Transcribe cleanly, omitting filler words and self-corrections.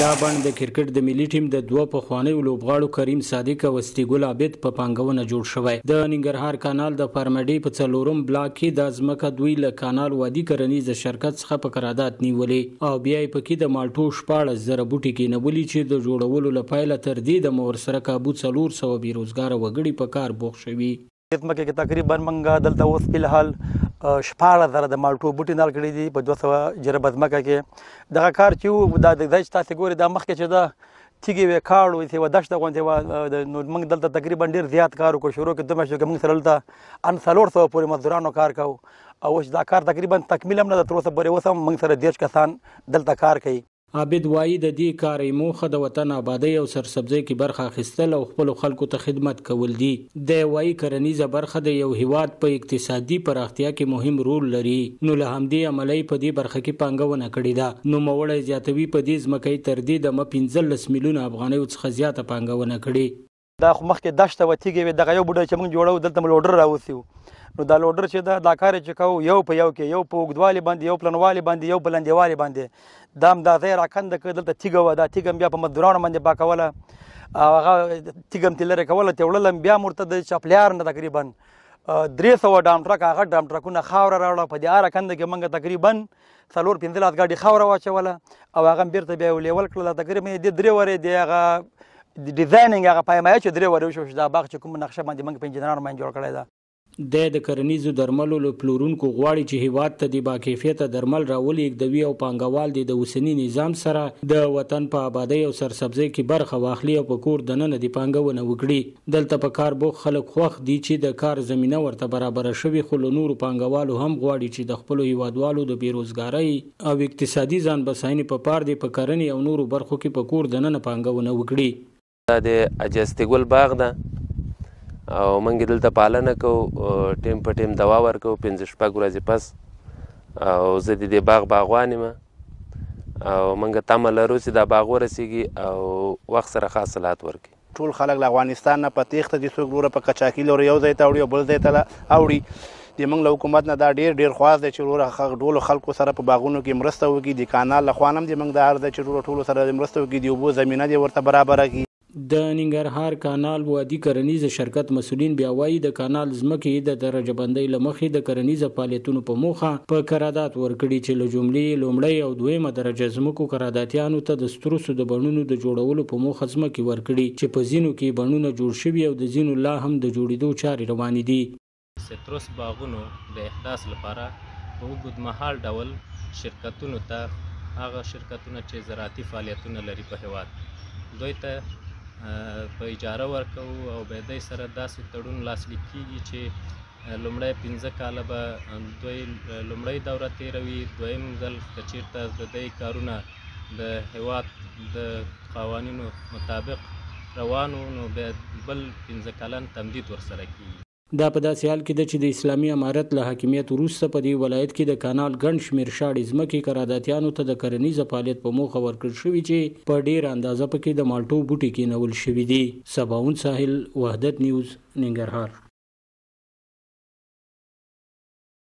دا بڼ د کرکټ د ملي ټیم د دوه پخوانیو لوبغاړو کریم صادق او استیګل عابد په پانګونه جوړ شوی. د ننګرهار کانال د فارمډي په 4م بلاک کې د ځمکه دوی له کانال وادي کرنیز شرکت څخه په قرارداد نیولې او بیا یې پکې د مالټو 14,000 بوټي کېنولي چې د جوړولو لپاره تر دې د ورسره کابو 400 بیروزګاره وګړي په کار بوخت شوي. ځمکه کې تقریبا موږ دلته اوس په الحال 14,000 د مالټو بوټي نال کړي دي په 200 جرب ځمکه کې. دغه کار چې دا د تاسو ګوري د مخکې چې دا تیږې وې کاړو چې و دشته غونډې و نو موږ دلته تقریبا ډېر زیات کار وکړو. شروع کې 2 میاشتې کې موږ سره دلته ان 400 پورې مزدورانو کار کوو او اوس دا کار تقریبا تکمیل هم نه ده تر اوسه پورې. اوس هم موږ سره 10 کسان دلته کار کوي. عابد وایي د دې کار موخه د وطن آبادی او سرسبزۍ کې برخه اخیستل او خپل خلکو ته خدمت کول دي. د وایي کرنیزه برخه د یو هیواد په اقتصادي پراختیا کې مهم رول لري، نو له همدې عملی په دې برخه کې پانګونه کړې ده. نو موړی زیاتوي په دې ځمکې تر دې د 15 میلیونه افغانیو څخه زیاته پانګونه کړې. دا خو مخکې دشته و تیږې وې دغه یو بوډۍ چې موږ جوړو دلته موږ لوډر راوستیو. نو دا لوډر چې دا کار چې کوو یو په یو کې یو په اوږدوالي باندې یو پلنوالي باندې یو په لنډیوالي باندې دا هم دا ځای راکنده کړه. دلته تیږه وه دا تیږه بیا په مزدورانو باندې پاکوله او هغه تیږه هم ترې لرې کوله ترې وړله بیا ورته د چپلیار نه تقریبا 300 ډام ټرک هغه ډام ټرکونه خاوره راوړه. په دې راکنده کې موږ تقریبا 4-15 ګاډي خاوره واچوله او هغه بیرته بیا لیول کړله. تقریبا د 3 ورې د هغه ډیزاینینګ هغه پایمایه چې 3 ورې وشو چې دا باغ چې کوم نقشه باندې موږ په انجینرانو باندې جوړ کړی ده. د کرنیزو درملو له پلورونکو غواړي چې هیواد ته د باکیفیته درمل راولېږدوي او پانګوال د اوسني نظام سره د وطن په آبادی او سرسبزۍ کې برخه واخلي او په کور دننه د پانګونه وکړي. دلته په کار بوخت خلک خوښ دي چې د کار زمینه ورته برابره شوي، خو له نورو پانګوالو هم غواړي چې د خپلو هیوادوالو د بیروزګارۍ او اقتصادي ځان بساینې په پار دی په کرنې او نورو برخو کې په کور دننه پانګونه وکړي. دا د اجستګل باغ ده او موږ دلته پالنه کوو، ټیم په ټیم دوا ورکوو 5-6 ورځې پس. او زه د دې باغ باغوان یم او موږ تمه لرو چې دا باغ ورسیږي او وخت سره ښه حاصلات ورکړي. ټول خلک له افغانستان نه په تیښته دي، څوک وروره په قچاقي لوري یو ځای ته اوړي او بل ځای ته اوړي. د موږ له حکومت نه دا ډېر خواست دی چې وروره ټولو خلکو سره په باغونو کې مرسته وکړي. د کانال له خوا هم د موږ دا عرض دی چې وروره ټولو سره مرسته وکړي، د اوبو زمینه دې ورته برابره کړي. د ننګرهار کانال وادي کرنیز شرکت مسؤلین بیا وایي د کانال ځمکې د درجه بندۍ له مخې د کرنیزه فعالیتونو په موخه په قرارداد ورکړي چې له جملې لومړۍ او دویمه درجه ځمکو قراردادیانو ته د ستروسو د بڼونو د جوړولو په موخه ځمکې ورکړي چې په ځینو کې بڼونه جوړ شوي او د ځینو لا هم د جوړېدو چارې روانې دي. ستروس باغونو د احداث لپاره په اوږدمهال ډول شرکتونو ته هغه شرکتونه چې زراعتي فعالیتونه لري په هیواد دوی ته په اجاره ورکوو او به دوی سره داسې تړون لاسلیک کیږي چې لومړی 15 کاله به دوی لومړۍ دوره تیروي، دویم ځل که چیرته د دوی کارونه د هیواد د قوانینو مطابق روانو نو بیا بل 15 کلن تمدید ورسره کیږي. دا په داسې حال کې ده چې د اسلامي امارت له حاکمیت وروسته په دې ولایت کې د کانال ګڼ شمېر شاړې ځمکې قراردادیانو ته د کرنیزه فعالیت په موخه ورکړل شوي چې په ډېره اندازه پکې د مالټو بوټي کېنول شوي دي. سباون ساحل، وحدت نیوز، ننګرهار.